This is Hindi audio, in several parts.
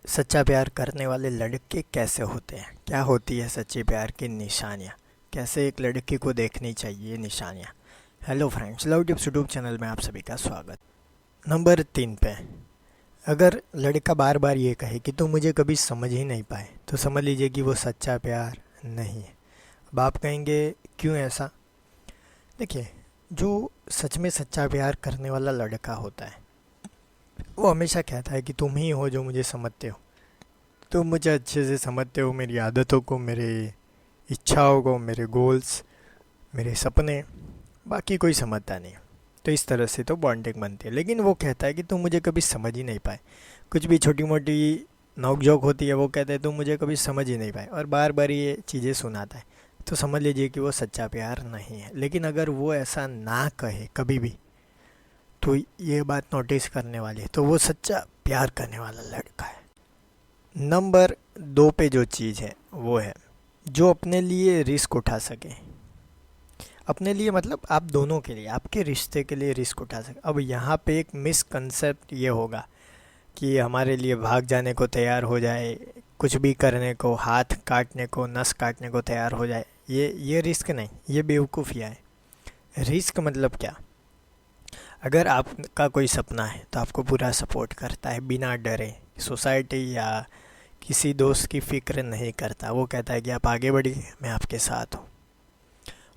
सच्चा प्यार करने वाले लड़के कैसे होते हैं, क्या होती है सच्चे प्यार की निशानियाँ, कैसे एक लड़के को देखनी चाहिए निशानियाँ। Hello friends, love tips YouTube channel में आप सभी का स्वागत। नंबर 3 पे, अगर लड़का बार बार ये कहे कि तुम मुझे कभी समझ ही नहीं पाए, तो समझ लीजिए कि वो सच्चा प्यार नहीं है। अब आप कहेंगे क्यों ऐसा? देखिए, जो सच में सच्चा प्यार करने वाला लड़का होता है वो हमेशा कहता है कि तुम ही हो जो मुझे समझते हो, तुम मुझे अच्छे से समझते हो, मेरी आदतों को, मेरे इच्छाओं को, मेरे गोल्स, मेरे सपने। बाकी कोई समझता नहीं। तो इस तरह से तो बॉन्डिंग बनती है। लेकिन वो कहता है कि तुम मुझे कभी समझ ही नहीं पाए। कुछ भी छोटी मोटी नोक जोक होती है, वो कहते हैं तुम मुझे कभी समझ ही नहीं पाए, और बार बार ये चीज़ें सुनाता है। तो समझ लीजिए कि वो सच्चा प्यार नहीं है। लेकिन अगर वो ऐसा ना कहे कभी भी, तो ये बात नोटिस करने वाली है, तो वो सच्चा प्यार करने वाला लड़का है। नंबर 2 पे जो चीज़ है वो है जो अपने लिए रिस्क उठा सके। अपने लिए मतलब आप दोनों के लिए, आपके रिश्ते के लिए रिस्क उठा सके। अब यहाँ पे एक मिसकंसेप्ट ये होगा कि हमारे लिए भाग जाने को तैयार हो जाए, कुछ भी करने को, हाथ काटने को, नस काटने को तैयार हो जाए। ये रिस्क नहीं, ये बेवकूफ़िया है। रिस्क मतलब क्या? अगर आपका कोई सपना है तो आपको पूरा सपोर्ट करता है बिना डरे। सोसाइटी या किसी दोस्त की फ़िक्र नहीं करता। वो कहता है कि आप आगे बढ़िए, मैं आपके साथ हूँ।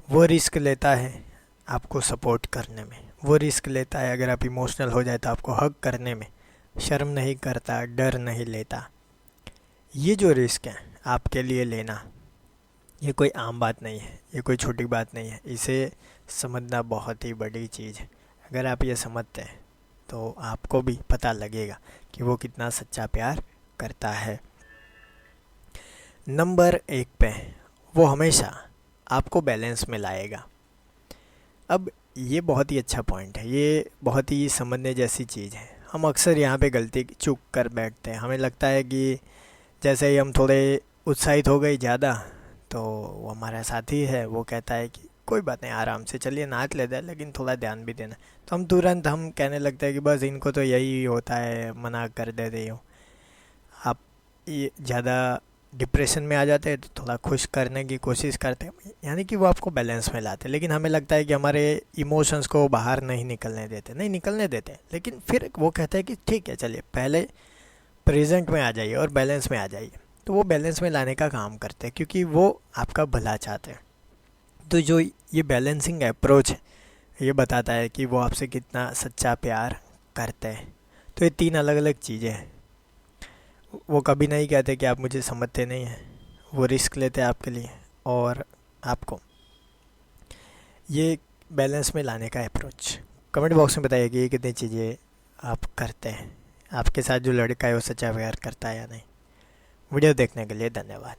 वो रिस्क लेता है आपको सपोर्ट करने में। वो रिस्क लेता है अगर आप इमोशनल हो जाए तो आपको हग करने में। शर्म नहीं करता, डर नहीं लेता। ये जो रिस्क है आपके लिए लेना, ये कोई आम बात नहीं है, ये कोई छोटी बात नहीं है। इसे समझना बहुत ही बड़ी चीज़ है। अगर आप ये समझते हैं तो आपको भी पता लगेगा कि वो कितना सच्चा प्यार करता है। नंबर 1 पे, वो हमेशा आपको बैलेंस में लाएगा। अब ये बहुत ही अच्छा पॉइंट है, ये बहुत ही समझने जैसी चीज़ है। हम अक्सर यहाँ पे गलती चूक कर बैठते हैं। हमें लगता है कि जैसे ही हम थोड़े उत्साहित हो गए ज़्यादा, तो वो हमारा साथी है, वो कहता है कि कोई बात नहीं, आराम से चलिए नाच लेते हैं, लेकिन थोड़ा ध्यान भी देना। तो हम कहने लगते हैं कि बस इनको तो यही होता है, मना कर देते हो। आप ये ज़्यादा डिप्रेशन में आ जाते हैं तो थोड़ा खुश करने की कोशिश करते हैं, यानी कि वो आपको बैलेंस में लाते हैं। लेकिन हमें लगता है कि हमारे इमोशंस को बाहर नहीं निकलने देते, नहीं निकलने देते। लेकिन फिर वो कहते हैं कि ठीक है, चलिए पहले प्रेजेंट में आ जाइए और बैलेंस में आ जाइए। तो वो बैलेंस में लाने का काम करते हैं क्योंकि वो आपका भला चाहते हैं। तो जो ये बैलेंसिंग अप्रोच है, ये बताता है कि वो आपसे कितना सच्चा प्यार करते हैं। तो ये 3 अलग अलग चीज़ें हैं। वो कभी नहीं कहते कि आप मुझे समझते नहीं हैं। वो रिस्क लेते हैं आपके लिए, और आपको ये बैलेंस में लाने का अप्रोच। कमेंट बॉक्स में बताइए कि ये कितनी चीज़ें आप करते हैं। आपके साथ जो लड़का है वो सच्चा प्यार करता है या नहीं। वीडियो देखने के लिए धन्यवाद।